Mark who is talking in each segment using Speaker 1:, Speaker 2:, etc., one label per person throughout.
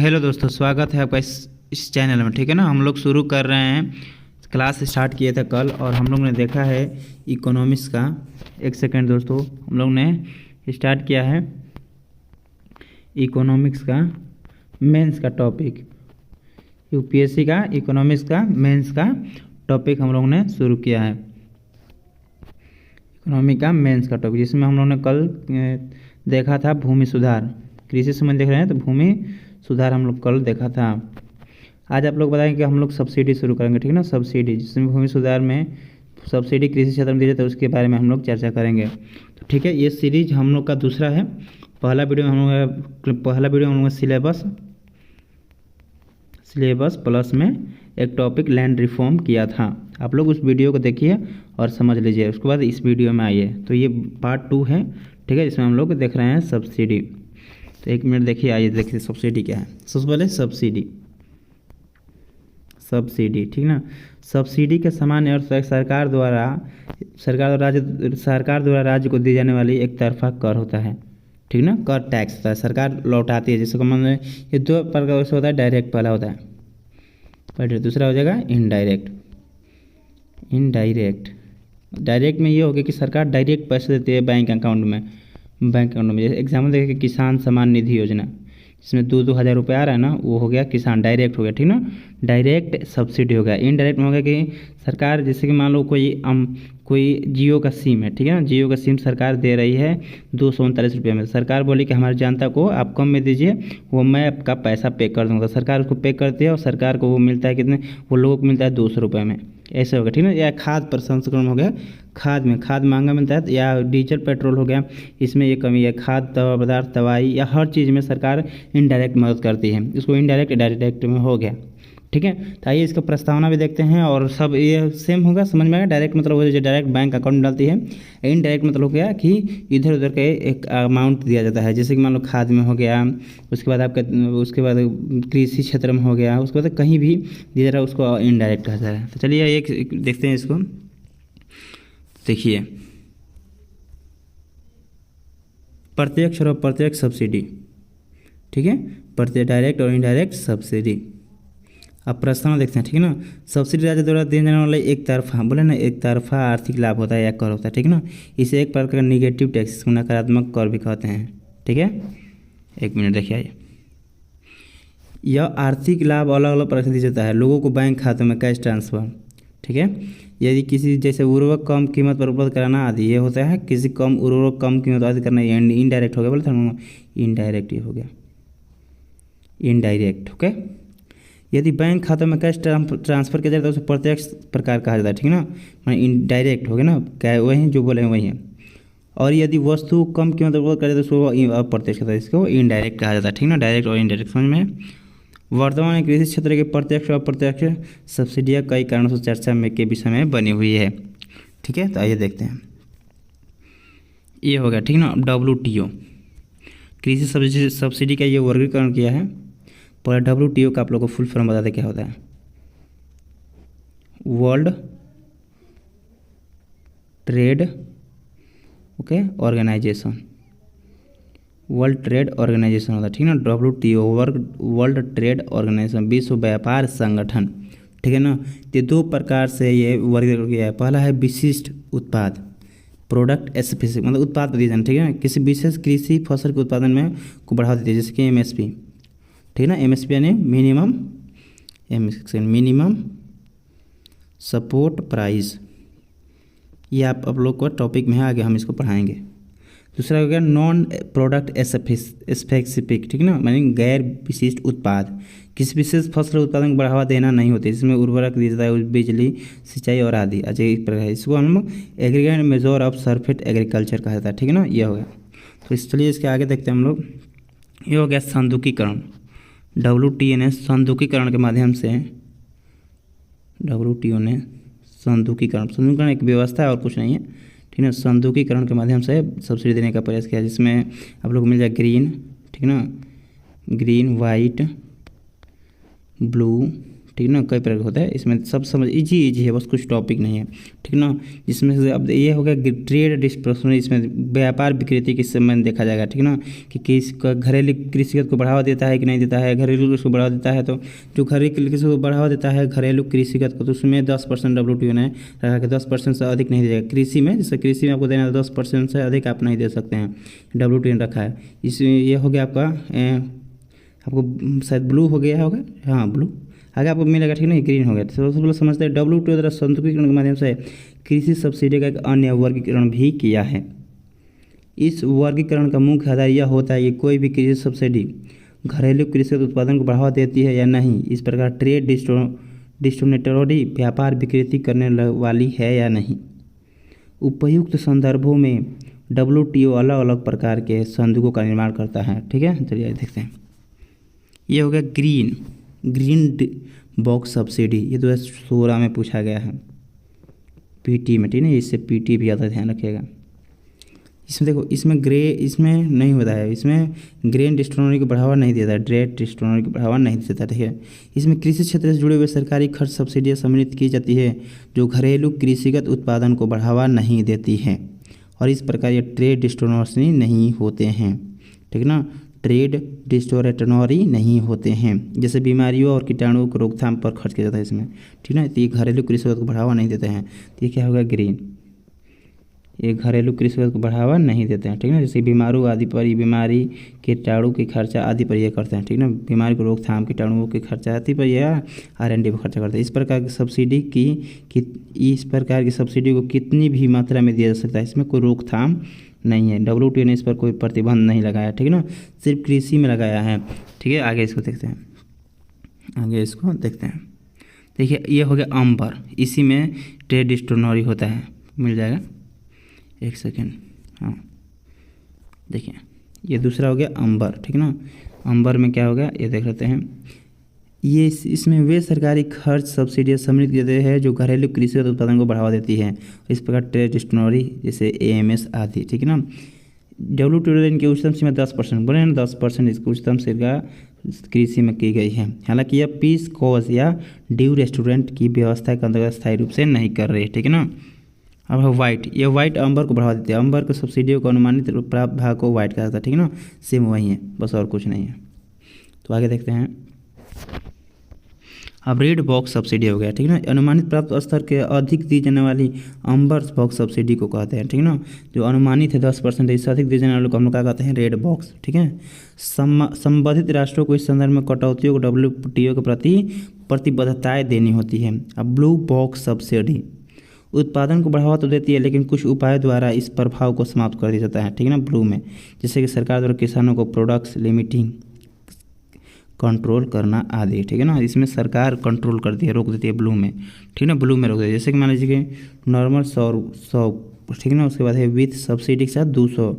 Speaker 1: Hello दोस्तों, स्वागत है आपका इस चैनल में। ठीक है ना, हम लोग शुरू कर रहे हैं। क्लास स्टार्ट किए थे कल और हम लोग ने देखा है इकोनॉमिक्स का। एक सेकंड दोस्तों, हम लोग ने स्टार्ट किया है इकोनॉमिक्स का मेंस का टॉपिक। यूपीएससी का इकोनॉमिक्स का मेंस का टॉपिक हम लोग ने शुरू किया है। इकोनॉमी का मेंस का टॉपिक, जिसमें हम लोग ने कल देखा था भूमि सुधार। कृषि संबंध देख रहे हैं तो भूमि सुधार हम लोग कल देखा था। आज आप लोग बताएंगे कि हम लोग सब्सिडी शुरू करेंगे। ठीक है ना, सब्सिडी, जिसमें भूमि सुधार में सब्सिडी कृषि क्षेत्र में दी जाती है, उसके बारे में हम लोग चर्चा करेंगे। तो ठीक है, ये सीरीज हम लोग का दूसरा है। पहला वीडियो में हम लोग सिलेबस प्लस में एक टॉपिक लैंड रिफॉर्म किया था। आप लोग उस वीडियो को देखिए और समझ लीजिए, उसके बाद इस वीडियो में आइए। तो ये पार्ट 2 है। ठीक है, इसमें हम लोग देख रहे हैं सब्सिडी। तो एक मिनट देखिए, आइए देखिए सब्सिडी क्या है। सबसे पहले सब्सिडी, ठीक ना। सब्सिडी के सामान्य अर्थ सरकार द्वारा राज्य को दी जाने वाली एक तरफा कर होता है। ठीक ना, कर टैक्स होता है, सरकार लौटाती है। जिसको मतलब ये दो प्रकार से होता है। डायरेक्ट पहला होता है, दूसरा हो जाएगा इनडायरेक्ट। डायरेक्ट में ये हो गया कि सरकार डायरेक्ट पैसे देती है बैंक अकाउंट में। जैसे एग्जाम्पल देखिए, किसान सम्मान निधि योजना, इसमें 2-2 हज़ार रुपये आ रहा है ना, वो हो गया किसान, डायरेक्ट हो गया। ठीक ना, डायरेक्ट सब्सिडी हो गया। इनडायरेक्ट में हो गया कि सरकार, जैसे कि मान लो कोई जियो का सिम है। ठीक है ना, जियो का सिम सरकार दे रही है 239 रुपये में। सरकार बोली कि हमारी जनता को आप कम में दीजिए, वो मैं आपका पैसा पे कर दूँगा। सरकार उसको पे करती है और सरकार को वो मिलता है कितने, वो लोगों को मिलता है 200 रुपये में। ऐसे हो गया। ठीक है ना, या खाद प्रसंस्करण हो गया, खाद महंगा मिलता है। या डीजल पेट्रोल हो गया, इसमें ये कमी है। खाद पदार्थ, दवाई या हर चीज़ में सरकार इनडायरेक्ट मदद करती है। इसको इनडायरेक्ट डायरेक्ट में हो गया। ठीक है, तो आइए इसका प्रस्तावना भी देखते हैं और सब ये सेम होगा, समझ में आएगा। डायरेक्ट मतलब हो जो डायरेक्ट बैंक अकाउंट में डालती है। इनडायरेक्ट मतलब हो गया कि इधर उधर के एक अमाउंट दिया जाता है। जैसे कि मान लो खाद में हो गया, उसके बाद कृषि क्षेत्र में हो गया, उसके बाद कहीं भी दिया जा रहा है, उसको इनडायरेक्ट कहा जा रहा है। तो चलिए एक देखते हैं इसको। देखिए, प्रत्यक्ष और अप्रत्यक्ष सब्सिडी। ठीक है, प्रत्यक्ष डायरेक्ट और इनडायरेक्ट सब्सिडी। अब प्रस्तावना देखते हैं। ठीक है ना, सब्सिडी राज्य द्वारा दिए जाने वाला एक तरफा, बोले ना, एक तरफा आर्थिक लाभ होता है या कर होता है। ठीक है ना, इसे एक प्रकार का निगेटिव टैक्स, नकारात्मक कर भी कहते हैं। ठीक है, एक मिनट देखिए। यह आर्थिक लाभ अलग अलग प्रकार से दिया जाता है लोगों को बैंक खातों में कैश ट्रांसफर। ठीक है, यदि किसी जैसे उर्वरक कम कीमत पर उपलब्ध कराना आदि, ये होता है किसी उर्वरक कम कीमत आदि करना। इनडायरेक्ट हो गया, बोले था इनडायरेक्ट ही हो गया, इनडायरेक्ट। ओके, यदि बैंक खातों में कैश ट्रांसफर किया जाए तो उसे प्रत्यक्ष प्रकार कहा जाता है। ठीक है ना, मैंने इनडायरेक्ट हो गया ना, क्या वही जो बोले हैं वही है। और यदि वस्तु कम कीमत पर उपलब्ध करे तो उसको अप्रत्यक्ष कहता है, इसको इनडायरेक्ट कहा जाता है। ठीक ना, डायरेक्ट और इनडायरेक्ट समझ में। वर्तमान में कृषि क्षेत्र के प्रत्यक्ष और अप्रत्यक्ष सब्सिडियाँ कई कारणों से चर्चा में के विषय में बनी हुई है। ठीक है, तो आइए देखते हैं। ये हो गया। ठीक ना, WTO कृषि सब्सिडी का ये वर्गीकरण किया है। पर WTO का आप लोगों को फुल फॉर्म बता दें क्या होता है। World Trade Organization, World Trade Organization होता है। ठीक है ना, WTO वर्ल्ड ट्रेड ऑर्गेनाइजेशन, विश्व व्यापार संगठन। ठीक है ना, ये दो प्रकार से ये वर्गीकरण किया है। पहला है विशिष्ट उत्पाद, प्रोडक्ट स्पेसिफिक, मतलब उत्पाद पर दिया जाना। ठीक है ना, किसी विशेष कृषि फसल के उत्पादन में को बढ़ावा देती है, जैसे कि MSP। ठीक है ना, MSP यानी मिनिमम सपोर्ट प्राइस। ये आप लोग को टॉपिक में है, आगे हम इसको पढ़ाएंगे। दूसरा हो गया नॉन प्रोडक्ट स्पेसिफिक। ठीक है ना, मानी गैर विशिष्ट उत्पाद, किसी विशेष फसल उत्पादन को बढ़ावा देना नहीं होती, जिसमें उर्वरक दिया जाता है, बिजली, सिंचाई और आदि। अच्छा, इस प्रकार इसको हम लोग aggregate measure of surface agriculture कहा जाता है। ठीक है ना, ये हो गया। तो इसलिए इसके आगे देखते हैं हम लोग। ये हो गया संदुकीकरण। WTO ने संदुकीकरण के माध्यम से, संदुकीकरण एक व्यवस्था है और कुछ नहीं है। ठीक है, संदुकीकरण के माध्यम से सब्सिडी देने का प्रयास किया, जिसमें आप लोग को मिल जाए ग्रीन। ठीक है ना, ग्रीन, वाइट, ब्लू, ठीक ना, कई प्रकार होता है, इसमें सब समझ इजी है, बस कुछ टॉपिक नहीं है, ठीक ना। जिसमें से अब ये हो गया ट्रेड डिस्पर्सन, इसमें व्यापार विकृति के संबंध देखा जाएगा, ठीक ना, कि किसका घरेलू कृषिगत को बढ़ावा देता है कि नहीं देता है। घरेलू कृषि को बढ़ावा देता है तो जो घरेलू कृषि को बढ़ावा देता है घरेलू कृषिगत को, तो उसमें 10% WTO ने रखा कि 10% से अधिक नहीं दिया कृषि में, जैसे कृषि में आपको देना है 10% से अधिक आप नहीं दे सकते हैं, WTO ने रखा है। इसमें ये हो गया आपका आपको शायद ब्लू हो गया होगा, हाँ ब्लू आगे आपको मिलेगा, ठीक है, ग्रीन हो गया। तो सबसे पहले समझते हैं WTO द्वारा संतुलीकरण के माध्यम से कृषि सब्सिडी का एक अन्य वर्गीकरण भी किया है। इस वर्गीकरण का मुख्य आधार यह होता है कि कोई भी कृषि सब्सिडी घरेलू कृषि उत्पादन को बढ़ावा देती है या नहीं। इस प्रकार ट्रेड डिस्टोनेटरी व्यापार विकृति करने वाली है या नहीं। उपयुक्त संदर्भों में WTO अलग अलग प्रकार के संदूकों का निर्माण करता है, ठीक है। चलिए देखते हैं, ये हो गया ग्रीन बॉक्स सब्सिडी, ये 2016 में पूछा गया है PT में, ठीक है, इससे PT भी ज़्यादा ध्यान रखिएगा। इसमें देखो, इसमें नहीं होता है, इसमें ग्रेन डिस्टोनरी को बढ़ावा नहीं देता है, ट्रेड डिस्टोनरी को बढ़ावा नहीं देता, ठीक है। इसमें कृषि क्षेत्र से जुड़े हुए सरकारी खर्च सब्सिडियाँ सम्मिलित की जाती है जो घरेलू कृषिगत उत्पादन को बढ़ावा नहीं देती है, और इस प्रकार ये ट्रेड डिस्टोनरी नहीं होते हैं, ठीक ना, ट्रेड डिस्टोरेटनरी नहीं होते हैं। जैसे बीमारियों और कीटाणुओं को रोकथाम पर खर्च किया जाता है इसमें, ठीक ना, तो ये घरेलू कृषि को बढ़ावा नहीं देते हैं, तो ये क्या होगा ग्रीन, ये घरेलू कृषि को बढ़ावा नहीं देते हैं, ठीक ना। जैसे बीमारू आदि पर, बीमारी कीटाणु के खर्चा आदि पर ये करते हैं, ठीक ना, बीमारी को रोकथाम कीटाणुओं के खर्चा आदि पर यह R&D पर खर्चा करते हैं। इस प्रकार की सब्सिडी को कितनी भी मात्रा में दिया जा सकता है, इसमें कोई रोकथाम नहीं है। WTO ने इस पर कोई प्रतिबंध नहीं लगाया, ठीक है ना, सिर्फ कृषि में लगाया है, ठीक है। आगे इसको देखते हैं, देखिए ये हो गया अंबर, इसी में ट्रेड डिस्टोनरी होता है, मिल जाएगा, एक सेकेंड, हाँ देखिए ये दूसरा हो गया अंबर, ठीक ना। अंबर में क्या होगा ये देख लेते हैं, ये इसमें वे सरकारी खर्च सब्सिडियाँ सम्मिलित की जाती है जो घरेलू कृषि उत्पादन को बढ़ावा देती है। इस प्रकार ट्रेड डिस्टोनरी जैसे AMS आदि, ठीक है ना। WTO इनकी उच्चतम सीमा 10% बोले ना, 10% इसकी उच्चतम सीमा कृषि में की गई है। हालांकि यह पीस कॉज या ड्यू रेस्टोरेंट की व्यवस्था के अंतर्गत स्थायी रूप से नहीं कर रही, ठीक है ना। अब है वाइट, ये वाइट अंबर को बढ़ावा देती है, अंबर को सब्सिडियों को अनुमानित प्राप्त भाग को वाइट कहा जाता है, ठीक है ना, सेम वही है, बस और कुछ नहीं है। तो आगे देखते हैं, अब रेड बॉक्स सब्सिडी हो गया, ठीक है ना, अनुमानित प्राप्त स्तर के अधिक दी जाने वाली अंबर बॉक्स सब्सिडी को कहते हैं, ठीक है ना। जो अनुमानित है 10% इससे अधिक दी जाने वाले को हम लोग क्या कहते हैं, रेड बॉक्स, ठीक है। संबंधित राष्ट्रों को इस संदर्भ में कटौतियों को WTO के प्रति प्रतिबद्धताएं देनी होती है। अब ब्लू बॉक्स सब्सिडी उत्पादन को बढ़ावा तो देती है लेकिन कुछ उपायों द्वारा इस प्रभाव को समाप्त कर दिया जाता है, ठीक है ना, ब्लू में, जैसे कि सरकार द्वारा किसानों को प्रोडक्ट्स लिमिटिंग कंट्रोल करना आदि, ठीक है ना। इसमें सरकार कंट्रोल करती है, रोक देती है ब्लू में, ठीक है ना, ब्लू में रोक देती है। जैसे कि मान लीजिए कि नॉर्मल 100, ठीक है ना, उसके बाद है विथ सब्सिडी के साथ 200,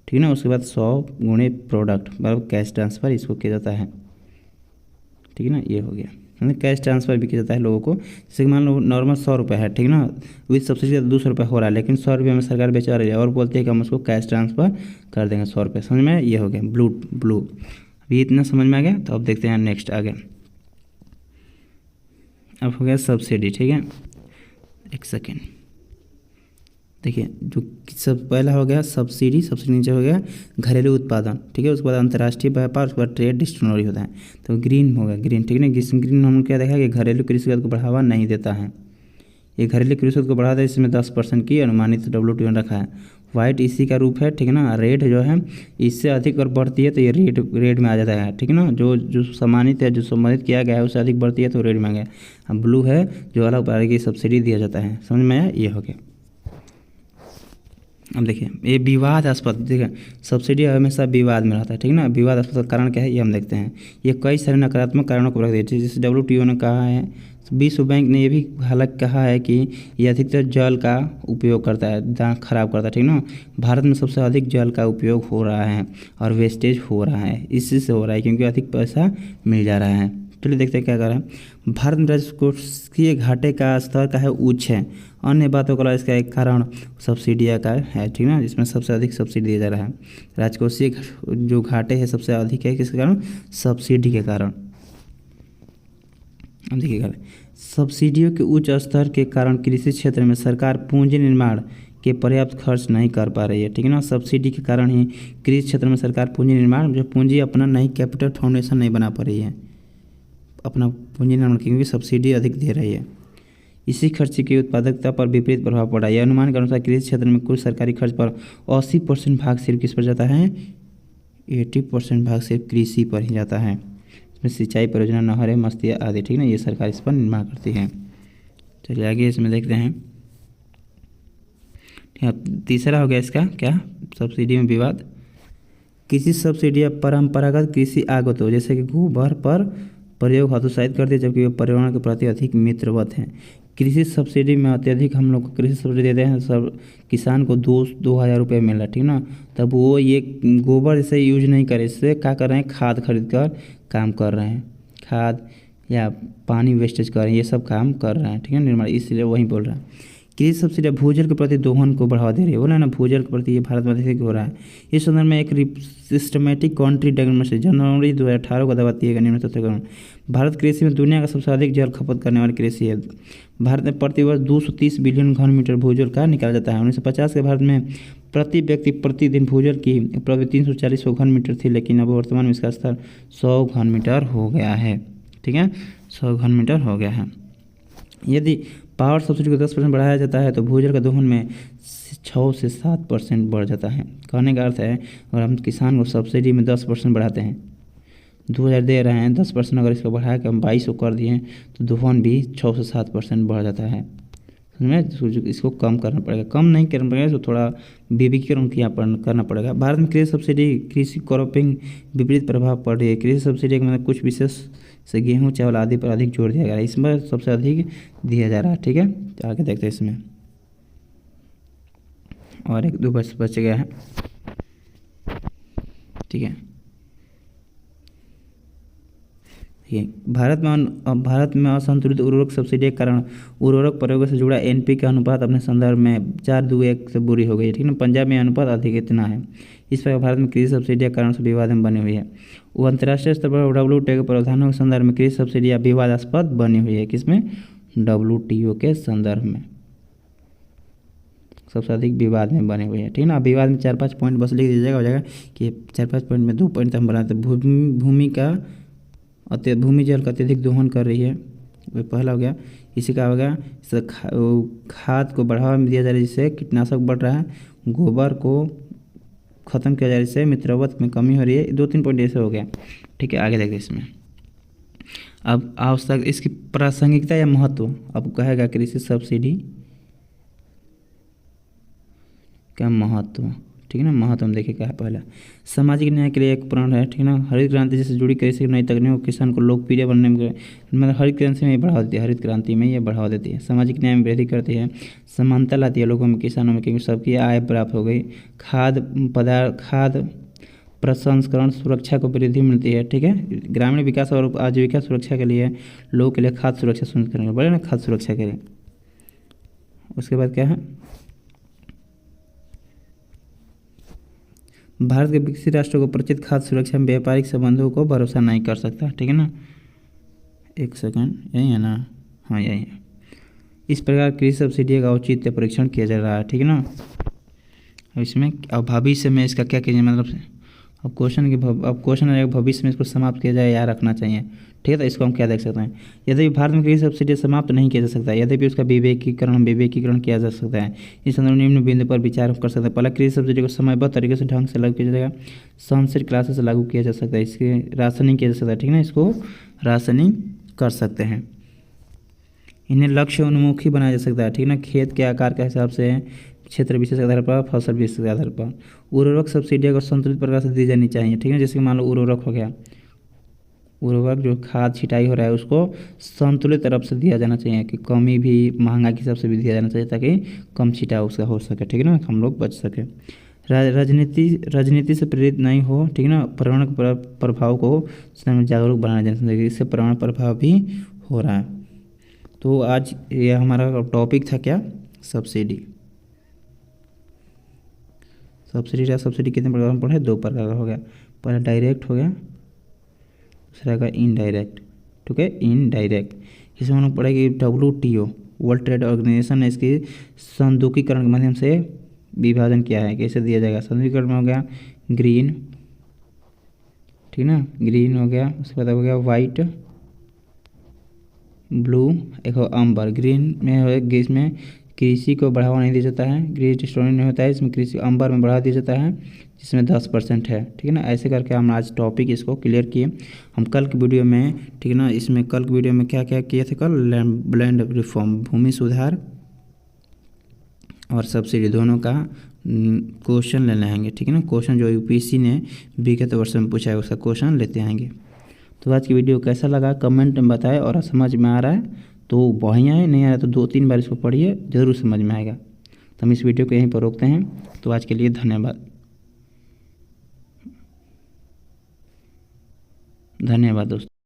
Speaker 1: ठीक है ना, उसके बाद 100 गुणे प्रोडक्ट बराबर कैश ट्रांसफ़र इसको किया जाता है, ठीक है ना, ये हो गया, कैश ट्रांसफ़र भी किया जाता है लोगों को। जैसे कि मान लो नॉर्मल 100 रुपये है, ठीक है ना, विथ सब्सिडी 200 रुपये हो रहा है, लेकिन 100 रुपये में सरकार बेचा रही है और बोलती है कि हम उसको कैश ट्रांसफ़र कर देंगे 100 रुपये, समझ में, ये हो गया ब्लू। अभी इतना समझ में आ गया, तो अब देखते हैं नेक्स्ट आगे। अब हो गया सब्सिडी, ठीक है, एक सेकेंड, देखिए जो सब पहला हो गया सब्सिडी नीचे हो गया घरेलू उत्पादन, ठीक है, उसके बाद अंतर्राष्ट्रीय व्यापार, उसके बाद ट्रेड डिस्टोनरी होता है। तो ग्रीन होगा, ग्रीन, ठीक है ना, ग्रीन हमने क्या देखा कि घरेलू कृषि को बढ़ावा नहीं देता है, ये घरेलू कृषि को बढ़ाता है, इसमें 10% की अनुमानित WTO ने रखा है। वाइट इसी का रूप है, ठीक है ना। रेड जो है इससे अधिक और बढ़ती है तो ये रेड में आ जाता है, ठीक है ना, जो सम्मानित है, जो सम्मानित किया गया है उससे अधिक बढ़ती है तो रेड में आ गया। अब ब्लू है जो अलग प्रकार की सब्सिडी दिया जाता है, समझ में आया, ये हो गया। अब देखिए ये विवादास्पद, देखिए सब्सिडी हमेशा विवाद में रहता है, ठीक है ना। विवादास्पद कारण क्या है ये हम देखते हैं, ये कई सारे नकारात्मक कारणों को रख देती है। जैसे WTO ने कहा है, विश्व बैंक ने ये भी हालांकि कहा है कि ये अधिकतर जल का उपयोग करता है, दांत खराब करता है, ठीक ना। भारत में सबसे अधिक जल का उपयोग हो रहा है और वेस्टेज हो रहा है, इसी से हो रहा है क्योंकि अधिक पैसा मिल जा रहा है। चलिए देखते हैं क्या कर रहा है। भारत में राजकोषीय घाटे का स्तर का है उच्च है, अन्य बातों का इसका एक कारण सब्सिडिया का है, ठीक ना, जिसमें सबसे अधिक सब्सिडी दिया जा रहा है। राजकोषीय जो घाटे है सबसे अधिक है किसके कारण, सब्सिडी के कारण। अब देखिएगा, सब्सिडियों के उच्च स्तर के कारण कृषि क्षेत्र में सरकार पूंजी निर्माण के पर्याप्त खर्च नहीं कर पा रही है, ठीक है ना। सब्सिडी के कारण ही कृषि क्षेत्र में सरकार पूंजी निर्माण, जो पूंजी अपना नई कैपिटल फाउंडेशन नहीं बना पा रही है अपना पूंजी निर्माण, क्योंकि सब्सिडी अधिक दे रही है। इसी खर्च की उत्पादकता पर विपरीत प्रभाव पड़ा। यह अनुमान के अनुसार कृषि क्षेत्र में कुल सरकारी खर्च पर 80% भाग सिर्फ किस पर जाता है, 80% भाग सिर्फ कृषि पर ही जाता है। इसमें सिंचाई परियोजना, नहरें, मस्तियाँ आदि, ठीक है ना, ये सरकार इस पर निर्माण करती है। चलिए आगे इसमें देखते हैं। तीसरा हो गया इसका क्या, सब्सिडी में विवाद। कृषि सब्सिडियाँ परंपरागत कृषि आगतों जैसे कि गोबर पर प्रयोग हतोत्साहित करती है, जबकि वे पर्यावरण के प्रति अधिक मित्रवत हैं। कृषि सब्सिडी में अत्यधिक हम लोग को कृषि सब्सिडी देते हैं, सब किसान को 2,000 रुपये मिल रहा है, ठीक ना। तब वो ये गोबर जैसे यूज नहीं करे, इससे क्या कर रहे हैं, खाद खरीद कर काम कर रहे हैं, खाद या पानी वेस्टेज कर रहे हैं, ये सब काम कर रहे हैं, ठीक है, निर्माण, इसलिए वही बोल रहा है। कृषि सब्सिडी भूजल के प्रति दोहन को बढ़ावा दे रही है, बोला ना, भूजल के प्रति ये भारत में अधिक हो रहा है। इस संदर्भ में एक सिस्टमेटिक कंट्री डायग्नोसिस जनवरी 2018 को दवा दिए गए निम्न तथ्य। भारत कृषि में दुनिया का सबसे अधिक जल खपत करने वाली कृषि है। भारत में प्रतिवर्ष 230 बिलियन घन मीटर भूजल का निकाला जाता है। 1950 के भारत में प्रति व्यक्ति प्रतिदिन भूजल की उपलब्धि 340 घन मीटर थी, लेकिन अब वर्तमान में इसका स्तर 100 घन मीटर हो गया है, ठीक है, 100 घन मीटर हो गया है। यदि पावर सब्सिडी को 10% बढ़ाया जाता है तो भूजल का दोहन में 6 से 7% बढ़ जाता है। कहने का अर्थ है, अगर हम किसान को सब्सिडी में 10% बढ़ाते हैं, 2,000 दे रहे हैं, 10% अगर इसको बढ़ा के हम 2200 कर दिए तो दोहन भी 6 से 7% बढ़ जाता है। समझ, इसको कम करना पड़ेगा, कम नहीं करना पड़ेगा, तो थोड़ा विविधीकरण करना पड़ेगा। भारत में कृषि सब्सिडी कृषि क्रॉपिंग विपरीत प्रभाव पड़ रही है। कृषि सब्सिडी के मतलब कुछ विशेष से गेहूँ, चावल आदि पर अधिक जोर दिया गया है, इसमें सबसे अधिक दिया जा रहा है, ठीक है। आगे देखते हैं इसमें, और 1-2 वर्ष बच गया है, ठीक है। भारत में असंतुलित उर्वरक सब्सिडी के कारण उर्वरक प्रयोग से जुड़ा एनपीके का अनुपात अपने संदर्भ में 4:1 से बुरी हो गई है, ठीक है। पंजाब में अनुपात अधिक इतना है। इस प्रकार भारत में कृषि सब्सिडियाँ के कारण से विवाद में बनी हुई है। वो अंतर्राष्ट्रीय स्तर पर WTO के प्रावधानों के संदर्भ में कृषि सब्सिडियाँ विवादास्पद बनी हुई है। किसमें, WTO के संदर्भ में सबसे अधिक विवाद में बने हुए हैं, ठीक है ना। विवाद में 4-5 पॉइंट बस लिख दीजिएगा, हो जाएगा कि 4-5 पॉइंट में 2 पॉइंट हम बनाते हैं। भूमि जल का अत्यधिक दोहन कर रही है, वो पहला हो गया। इसी का हो गया, खाद को बढ़ावा दिया जा रहा है जिससे कीटनाशक बढ़ रहा है। गोबर को खत्म किया जा रहा है जिससे मित्रवत में कमी हो रही है। 2-3 पॉइंट ऐसे हो गया, ठीक है। आगे देखते हैं इसमें। अब आवश्यक इसकी प्रासंगिकता या महत्व, अब कहेगा कृषि सब्सिडी का महत्व, ठीक है ना। महत्व हम देखिए क्या है। पहला, सामाजिक न्याय के लिए एक प्रण है, ठीक है ना। हरित क्रांति से जुड़ी कृषि नई तकनीकों किसान को लोकप्रिय बनने में, मतलब हरित क्रांति में बढ़ावा देती है, हरित क्रांति में ये बढ़ावा देती है। सामाजिक न्याय में वृद्धि करती है, समानता लाती है लोगों में, किसानों में, क्योंकि सबकी आय प्राप्त हो गई। खाद प्रसंस्करण सुरक्षा को वृद्धि मिलती है, ठीक है। ग्रामीण विकास और आजीविका सुरक्षा के लिए लोगों के लिए खाद्य सुरक्षा सुनिश्चित करेंगे, बोले ना, खाद्य सुरक्षा के लिए। उसके बाद क्या है, भारत के विकसित राष्ट्रों को प्रचित खाद्य सुरक्षा में व्यापारिक संबंधों को भरोसा नहीं कर सकता, ठीक है ना। 1 सेकंड, यही है ना, हाँ यही है। इस प्रकार कृषि सब्सिडी का औचित्य परीक्षण किया जा रहा है, ठीक है ना। अब इसमें अब भविष्य में इसका क्या कीजिए, मतलब अब क्वेश्चन आएगा, भविष्य में इसको समाप्त किया जाए या रखना चाहिए, ठीक है। तो इसको हम क्या देख सकते हैं, यदि भारत में कृषि सब्सिडी समाप्त नहीं किया जा सकता, यद्यपि उसका विवेकीकरण किया जा सकता है। इस संदर्भ में निम्न बिंदु पर विचार कर सकते हैं। पहला, कृषि सब्सिडी को समयबद्ध तरीके से ढंग से लागू किया जाएगा, सनसेट क्लासेस से लागू किया जा सकता है, इसके राशनिंग किया जा सकता है, ठीक है ना, इसको राशनिंग कर सकते हैं। इन्हें लक्ष्य उन्मुखी बनाया जा सकता है, ठीक है ना, खेत के आकार के हिसाब से, क्षेत्र विशेष के आधार पर, फसल विशेष के आधार पर। उर्वरक सब्सिडियाँ को संतुलित प्रकार से दी जानी चाहिए, ठीक है। जैसे कि मान लो उर्वरक हो गया, उर्वरक जो खाद छिटाई हो रहा है उसको संतुलित तरफ से दिया जाना चाहिए, कि कमी भी महंगा के हिसाब से भी दिया जाना चाहिए ताकि कम छिटाव उसका हो सके, ठीक है ना, हम लोग बच सके। राजनीति से प्रेरित नहीं हो, ठीक है ना। पर्यावरण प्रभाव को जागरूक बनाना जाना चाहिए, इससे पर्यावरण प्रभाव भी हो रहा है। तो आज यह हमारा टॉपिक था क्या, सब्सिडी। सब्सिडी कितने प्रकार में पढ़े, 2 प्रकार का हो गया। पहला डायरेक्ट हो गया, दूसरा का इनडायरेक्ट, ठीक है। इनडायरेक्ट इसमें हम लोग पढ़ेंगे WTO वर्ल्ड ट्रेड ऑर्गेनाइजेशन ने इसकी संदूकीकरण के माध्यम से विभाजन किया है। कैसे दिया जाएगा? संदूकीकरण में हो गया ग्रीन, ठीक ना, ग्रीन हो गया, उसके बाद हो गया वाइट, ब्लू, एक हो अम्बर। ग्रीन में हो, इसमें कृषि को बढ़ावा नहीं दिया जाता है, ग्रीन रेस्टोरेंट नहीं होता है, इसमें कृषि अंबर में बढ़ावा दिया जाता है जिसमें 10% है, ठीक है ना। ऐसे करके हम आज टॉपिक इसको क्लियर किए। हम कल की वीडियो में, ठीक है ना, इसमें कल की वीडियो में क्या क्या किए थे? कल लैंड रिफॉर्म, भूमि सुधार और सब्सिडी दोनों का क्वेश्चन लेने आएंगे, ठीक है ना। क्वेश्चन जो UPSC ने विगत वर्ष में पूछा है उसका क्वेश्चन लेते आएंगे। तो आज की वीडियो कैसा लगा कमेंट में बताएं, और समझ में आ रहा है तो बढ़िया है, नहीं आ रहा तो 2-3 बार इसको पढ़िए, ज़रूर समझ में आएगा। तो हम इस वीडियो को यहीं पर रोकते हैं। तो आज के लिए धन्यवाद, धन्यवाद दोस्तों।